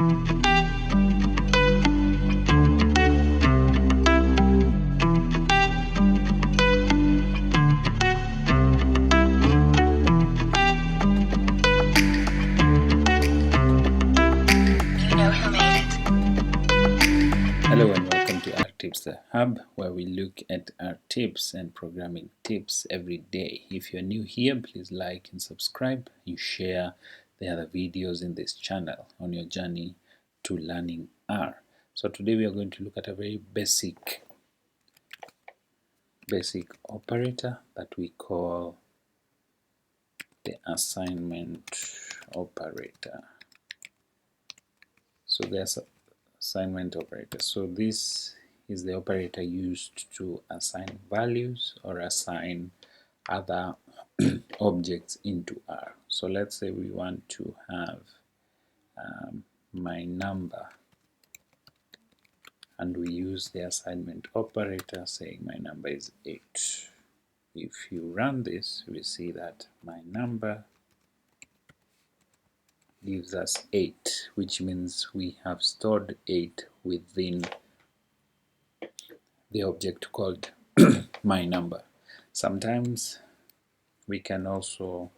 Hello and welcome to Art Tips, the hub where we look at art tips and programming tips every day. If you're new here, please like and subscribe. You share the other videos in this channel on your journey to learning R. So today we are going to look at a very basic operator that we call the assignment operator. So there's assignment operator. So this is the operator used to assign values or assign other objects into R. So let's say we want to have my number, and we use the assignment operator saying my number is 8. If you run this, we see that my number gives us 8, which means we have stored 8 within the object called my number. Sometimes we can also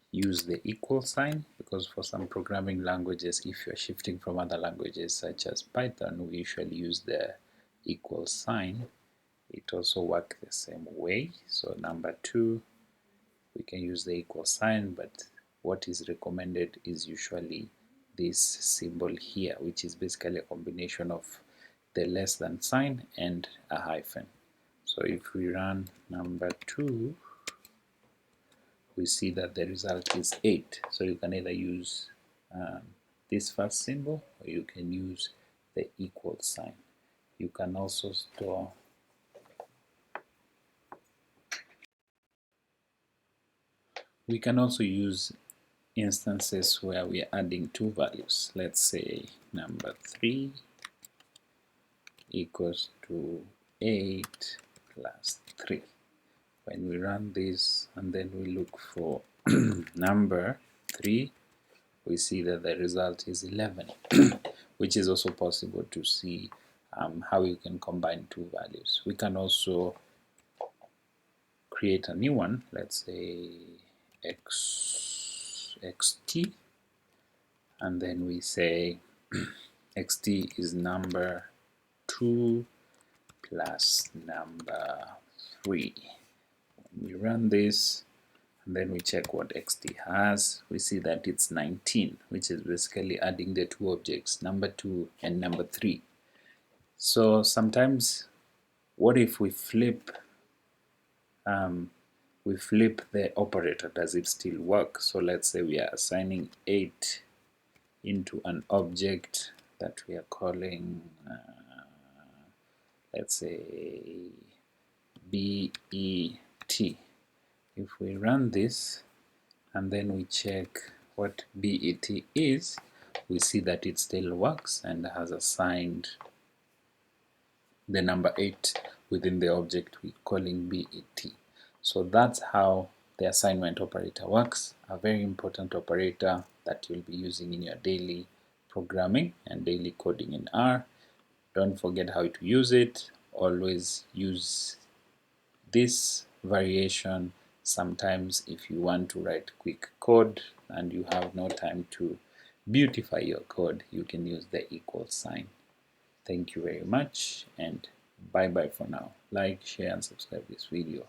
use the equal sign, because for some programming languages, if you're shifting from other languages such as Python, we usually use the equal sign. It also works the same way. So number 2, we can use the equal sign, but what is recommended is usually this symbol here, which is basically a combination of the less than sign and a hyphen. So if we run number 2, we see that the result is 8. So you can either use this first symbol, or you can use the equal sign. You can also store we can also use instances where we are adding two values. Let's say number 3 equals to 8 plus 3. When we run this and then we look for number 3, we see that the result is 11, which is also possible to see how you can combine two values. We can also create a new one, let's say xt, and then we say xt is number 2 plus number 3. When we run this and then we check what xt has, we see that it's 19, which is basically adding the two objects, number 2 and number 3. So sometimes, what if we flip the operator? Does it still work? So let's say we are assigning 8 into an object that we are calling, let's say BET. If we run this and then we check what BET is, we see that it still works and has assigned the number 8 within the object we're calling BET. So that's how the assignment operator works, a very important operator that you'll be using in your daily programming and daily coding in R. Don't forget how to use it. Always use this variation. Sometimes if you want to write quick code and you have no time to beautify your code, you can use the equal sign. Thank you very much, and bye bye for now. Like, share and subscribe this video.